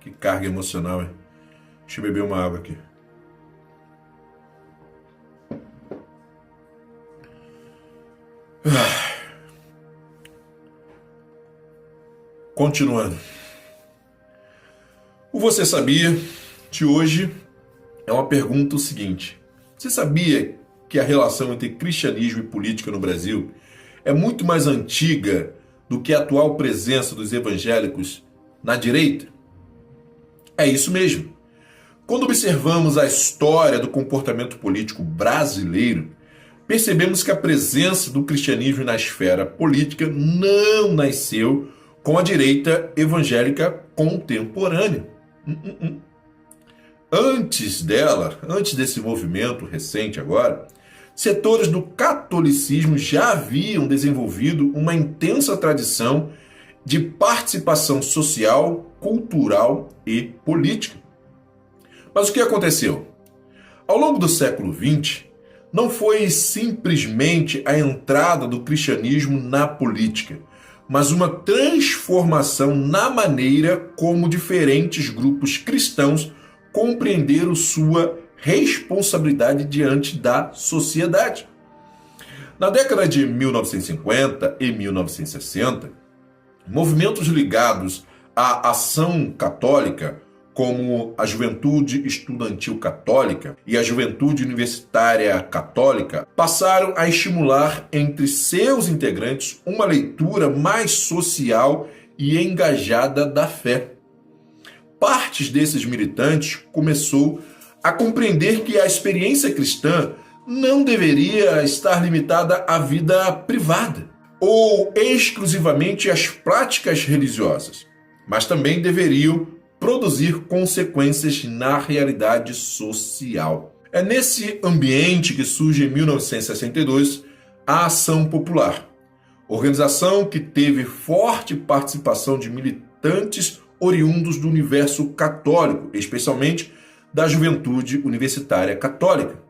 Que carga emocional, hein? Deixa eu beber uma água aqui. Continuando. O Você Sabia de hoje é uma pergunta o seguinte. Você sabia que a relação entre cristianismo e política no Brasil é muito mais antiga do que a atual presença dos evangélicos na direita? É isso mesmo. Quando observamos a história do comportamento político brasileiro, percebemos que a presença do cristianismo na esfera política não nasceu com a direita evangélica contemporânea. Antes desse movimento recente agora, setores do catolicismo já haviam desenvolvido uma intensa tradição de participação social, cultural e política. Mas o que aconteceu? Ao longo do século XX, não foi simplesmente a entrada do cristianismo na política, mas uma transformação na maneira como diferentes grupos cristãos compreenderam sua responsabilidade diante da sociedade. Na década de 1950 e 1960, movimentos ligados à ação católica, como a Juventude Estudantil Católica e a Juventude Universitária Católica, passaram a estimular entre seus integrantes uma leitura mais social e engajada da fé. Partes desses militantes começou a compreender que a experiência cristã não deveria estar limitada à vida privada ou exclusivamente às práticas religiosas, mas também deveriam produzir consequências na realidade social. É nesse ambiente que surge em 1962 a Ação Popular, organização que teve forte participação de militantes oriundos do universo católico, especialmente da Juventude Universitária Católica.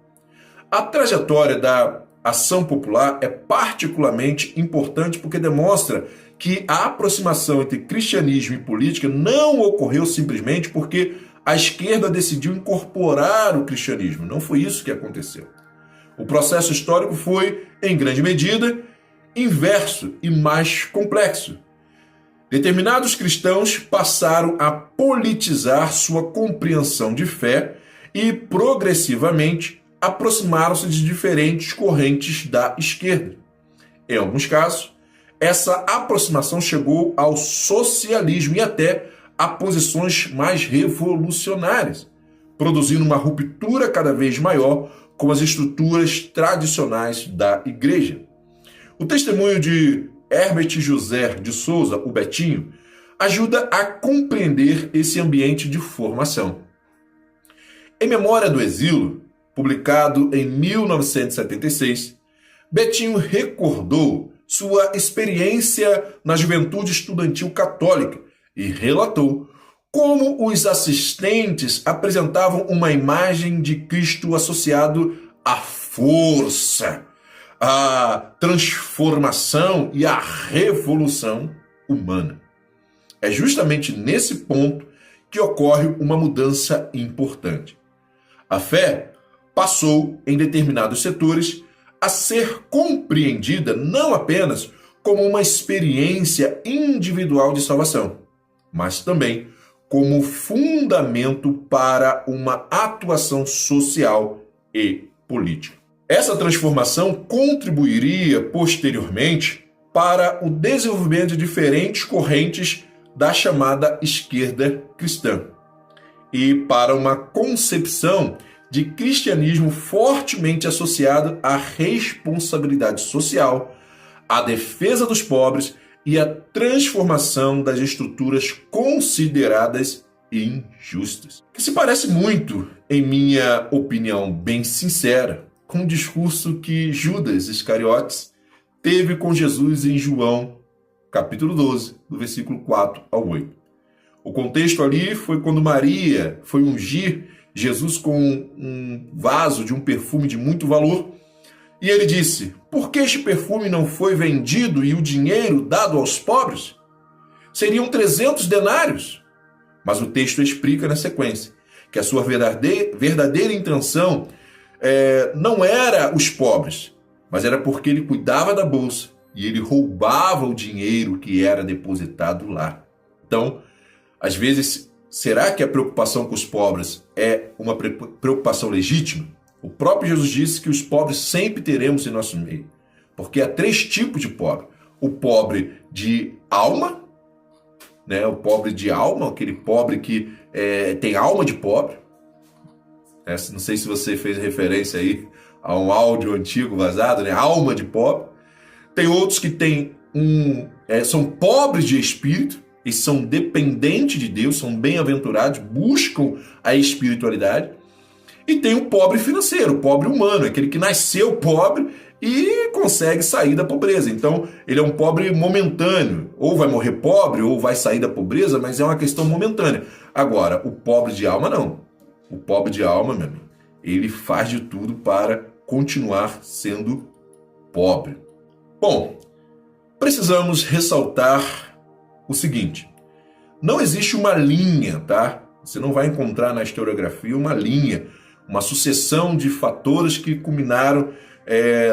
A trajetória da Ação Popular é particularmente importante porque demonstra que a aproximação entre cristianismo e política não ocorreu simplesmente porque a esquerda decidiu incorporar o cristianismo. Não foi isso que aconteceu. O processo histórico foi, em grande medida, inverso e mais complexo. Determinados cristãos passaram a politizar sua compreensão de fé e, progressivamente, aproximaram-se de diferentes correntes da esquerda. Em alguns casos, essa aproximação chegou ao socialismo e até a posições mais revolucionárias, produzindo uma ruptura cada vez maior com as estruturas tradicionais da igreja. O testemunho de Herbert José de Souza, o Betinho, ajuda a compreender esse ambiente de formação. Em Memória do Exílio, publicado em 1976, Betinho recordou sua experiência na Juventude Estudantil Católica e relatou como os assistentes apresentavam uma imagem de Cristo associado à força, à transformação e à revolução humana. É justamente nesse ponto que ocorre uma mudança importante. A fé passou, em determinados setores, a ser compreendida não apenas como uma experiência individual de salvação, mas também como fundamento para uma atuação social e política. Essa transformação contribuiria posteriormente para o desenvolvimento de diferentes correntes da chamada esquerda cristã e para uma concepção de cristianismo fortemente associado à responsabilidade social, à defesa dos pobres e à transformação das estruturas consideradas injustas. Que se parece muito, em minha opinião bem sincera, com o discurso que Judas Iscariotes teve com Jesus em João, capítulo 12, do versículo 4 ao 8. O contexto ali foi quando Maria foi ungir Jesus com um vaso de um perfume de muito valor, e ele disse: por que este perfume não foi vendido e o dinheiro dado aos pobres? seriam 300 denários. Mas o texto explica na sequência que a sua verdadeira intenção não era os pobres, mas era porque ele cuidava da bolsa e ele roubava o dinheiro que era depositado lá. Então, às vezes, será que a preocupação com os pobres é uma preocupação legítima? O próprio Jesus disse que os pobres sempre teremos em nosso meio, porque há 3 tipos de pobre. O pobre de alma, né? O pobre de alma, aquele pobre que tem alma de pobre. Não sei se você fez referência aí a um áudio antigo vazado, né? Alma de pobre. Tem outros que são pobres de espírito e são dependentes de Deus, são bem-aventurados, buscam a espiritualidade. E tem o pobre financeiro, o pobre humano, aquele que nasceu pobre e consegue sair da pobreza. Então, ele é um pobre momentâneo. Ou vai morrer pobre, ou vai sair da pobreza, mas é uma questão momentânea. Agora, o pobre de alma, não. O pobre de alma, meu amigo, ele faz de tudo para continuar sendo pobre. Bom, precisamos ressaltar o seguinte. Não existe uma linha, tá? Você não vai encontrar na historiografia uma linha, uma sucessão de fatores que culminaram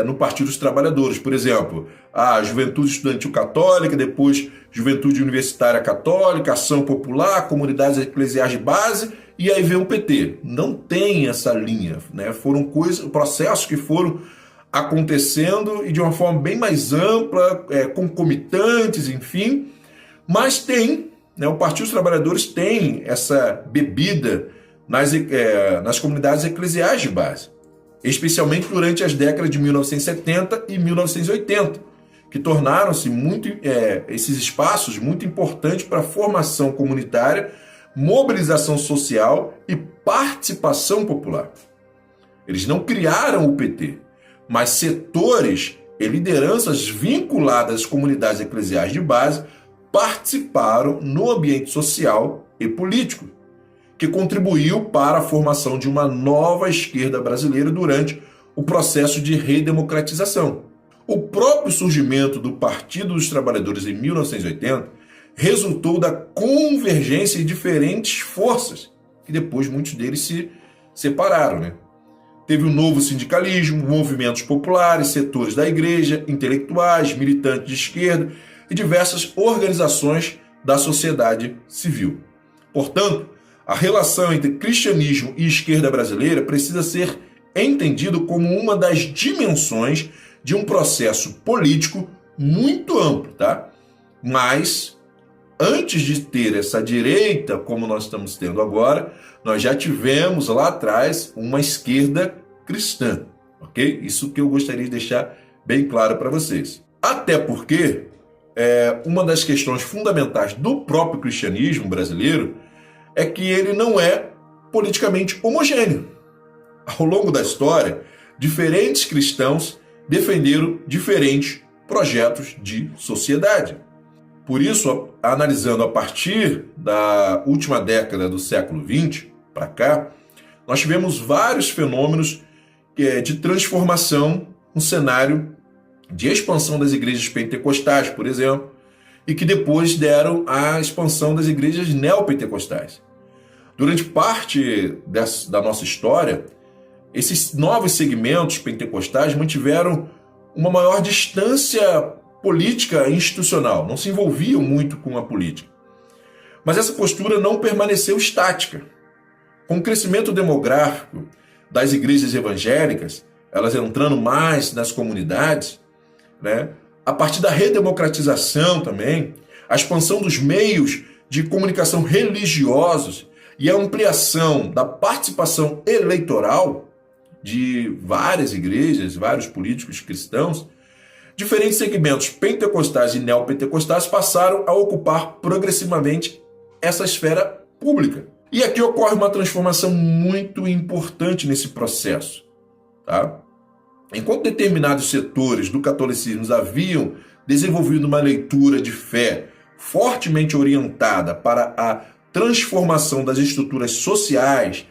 no Partido dos Trabalhadores. Por exemplo, a Juventude Estudantil Católica, depois Juventude Universitária Católica, Ação Popular, Comunidades Eclesiais de Base, e aí vem o PT. Não tem essa linha, né? Foram processos que foram acontecendo e de uma forma bem mais ampla, concomitantes, enfim, mas tem, né, o Partido dos Trabalhadores tem essa bebida nas comunidades eclesiais de base, especialmente durante as décadas de 1970 e 1980, que tornaram-se esses espaços muito importantes para a formação comunitária, mobilização social e participação popular. Eles não criaram o PT, mas setores e lideranças vinculadas às comunidades eclesiais de base participaram no ambiente social e político, que contribuiu para a formação de uma nova esquerda brasileira durante o processo de redemocratização. O próprio surgimento do Partido dos Trabalhadores em 1980 resultou da convergência de diferentes forças, que depois muitos deles se separaram, né? Teve um novo sindicalismo, movimentos populares, setores da igreja, intelectuais, militantes de esquerda e diversas organizações da sociedade civil. Portanto, a relação entre cristianismo e esquerda brasileira precisa ser entendido como uma das dimensões de um processo político muito amplo, tá? Mas, antes de ter essa direita, como nós estamos tendo agora, nós já tivemos lá atrás uma esquerda cristã, ok? Isso que eu gostaria de deixar bem claro para vocês. Até porque uma das questões fundamentais do próprio cristianismo brasileiro é que ele não é politicamente homogêneo. Ao longo da história, diferentes cristãos defenderam diferentes projetos de sociedade. Por isso, analisando a partir da última década do século XX para cá, nós tivemos vários fenômenos de transformação no cenário de expansão das igrejas pentecostais, por exemplo, e que depois deram a expansão das igrejas neopentecostais. Durante parte da nossa história, esses novos segmentos pentecostais mantiveram uma maior distância política e institucional, não se envolviam muito com a política. Mas essa postura não permaneceu estática. Com o crescimento demográfico das igrejas evangélicas, elas entrando mais nas comunidades, né? A partir da redemocratização também, a expansão dos meios de comunicação religiosos e a ampliação da participação eleitoral de várias igrejas, vários políticos cristãos, diferentes segmentos pentecostais e neopentecostais passaram a ocupar progressivamente essa esfera pública. E aqui ocorre uma transformação muito importante nesse processo, tá? Enquanto determinados setores do catolicismo haviam desenvolvido uma leitura de fé fortemente orientada para a transformação das estruturas sociais,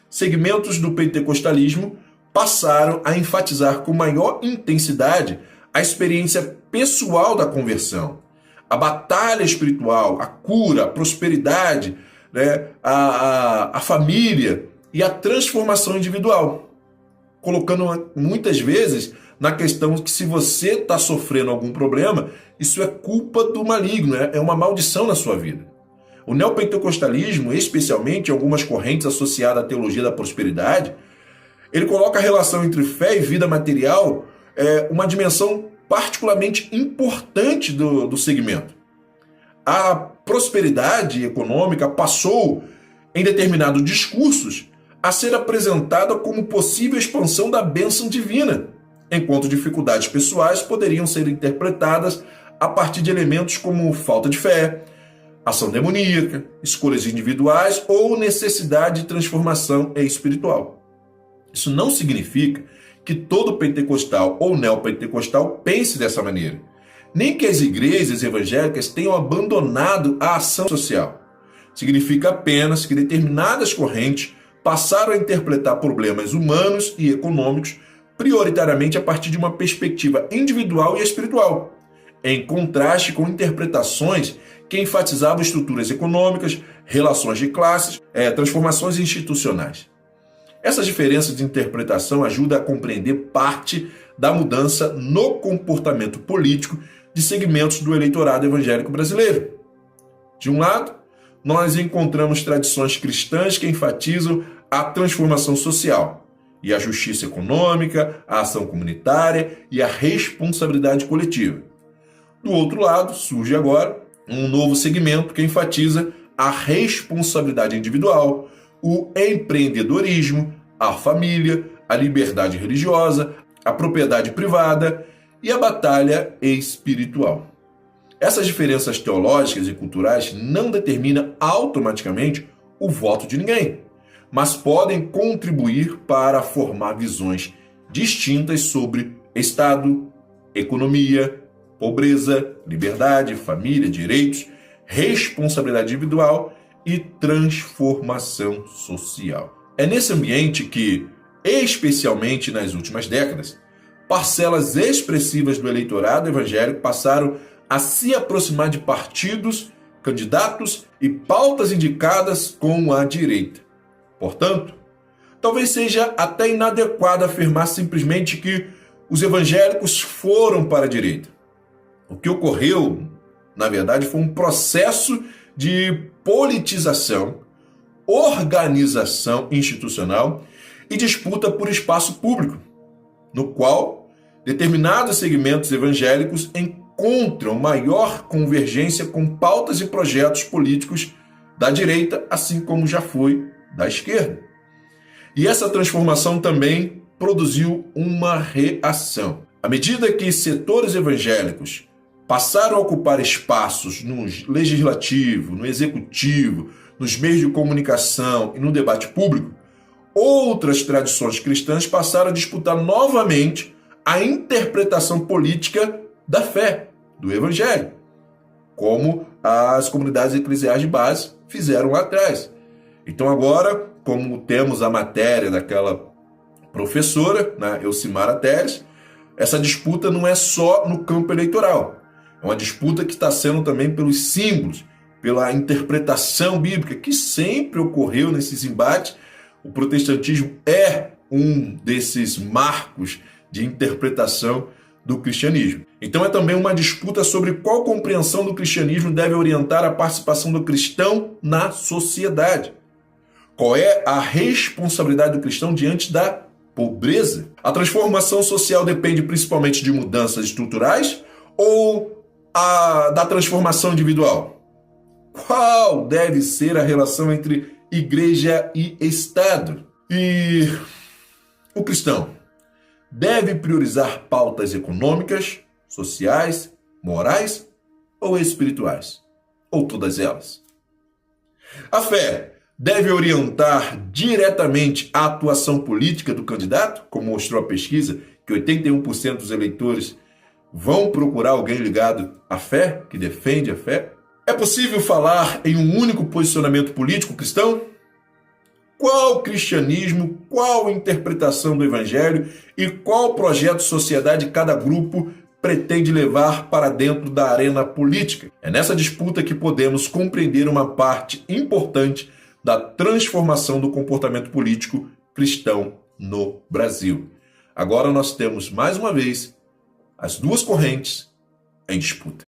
segmentos do pentecostalismo passaram a enfatizar com maior intensidade a experiência pessoal da conversão, a batalha espiritual, a cura, a prosperidade, né, a família e a transformação individual. Colocando muitas vezes na questão que se você está sofrendo algum problema, isso é culpa do maligno, é uma maldição na sua vida. O neopentecostalismo, especialmente algumas correntes associadas à teologia da prosperidade, ele coloca a relação entre fé e vida material uma dimensão particularmente importante do segmento. A prosperidade econômica passou, em determinados discursos, a ser apresentada como possível expansão da bênção divina, enquanto dificuldades pessoais poderiam ser interpretadas a partir de elementos como falta de fé, ação demoníaca, escolhas individuais ou necessidade de transformação espiritual. Isso não significa que todo pentecostal ou neopentecostal pense dessa maneira, nem que as igrejas evangélicas tenham abandonado a ação social. Significa apenas que determinadas correntes passaram a interpretar problemas humanos e econômicos prioritariamente a partir de uma perspectiva individual e espiritual, em contraste com interpretações que enfatizavam estruturas econômicas, relações de classes, transformações institucionais. Essas diferenças de interpretação ajudam a compreender parte da mudança no comportamento político de segmentos do eleitorado evangélico brasileiro. De um lado, nós encontramos tradições cristãs que enfatizam a transformação social e a justiça econômica, a ação comunitária e a responsabilidade coletiva. Do outro lado, surge agora um novo segmento que enfatiza a responsabilidade individual, o empreendedorismo, a família, a liberdade religiosa, a propriedade privada e a batalha espiritual. Essas diferenças teológicas e culturais não determinam automaticamente o voto de ninguém, mas podem contribuir para formar visões distintas sobre Estado, economia, pobreza, liberdade, família, direitos, responsabilidade individual e transformação social. É nesse ambiente que, especialmente nas últimas décadas, parcelas expressivas do eleitorado evangélico passaram a se aproximar de partidos, candidatos e pautas indicadas com a direita. Portanto, talvez seja até inadequado afirmar simplesmente que os evangélicos foram para a direita. O que ocorreu, na verdade, foi um processo de politização, organização institucional e disputa por espaço público, no qual determinados segmentos evangélicos encontram maior convergência com pautas e projetos políticos da direita, assim como já foi da esquerda. E essa transformação também produziu uma reação. À medida que setores evangélicos passaram a ocupar espaços no legislativo, no executivo, nos meios de comunicação e no debate público, outras tradições cristãs passaram a disputar novamente a interpretação política da fé, do evangelho, como as comunidades eclesiais de base fizeram lá atrás. Então agora, como temos a matéria daquela professora, né, Elcimara Teres, essa disputa não é só no campo eleitoral. É uma disputa que está sendo também pelos símbolos, pela interpretação bíblica, que sempre ocorreu nesses embates. O protestantismo é um desses marcos de interpretação do cristianismo. Então é também uma disputa sobre qual compreensão do cristianismo deve orientar a participação do cristão na sociedade. Qual é a responsabilidade do cristão diante da pobreza? A transformação social depende principalmente de mudanças estruturais ou da transformação individual? Qual deve ser a relação entre igreja e Estado? E o cristão deve priorizar pautas econômicas, sociais, morais ou espirituais? Ou todas elas? A fé deve orientar diretamente a atuação política do candidato, como mostrou a pesquisa, que 81% dos eleitores vão procurar alguém ligado à fé, que defende a fé? É possível falar em um único posicionamento político cristão? Qual cristianismo, qual interpretação do evangelho e qual projeto de sociedade cada grupo pretende levar para dentro da arena política. É nessa disputa que podemos compreender uma parte importante da transformação do comportamento político cristão no Brasil. Agora nós temos, mais uma vez, as duas correntes em disputa.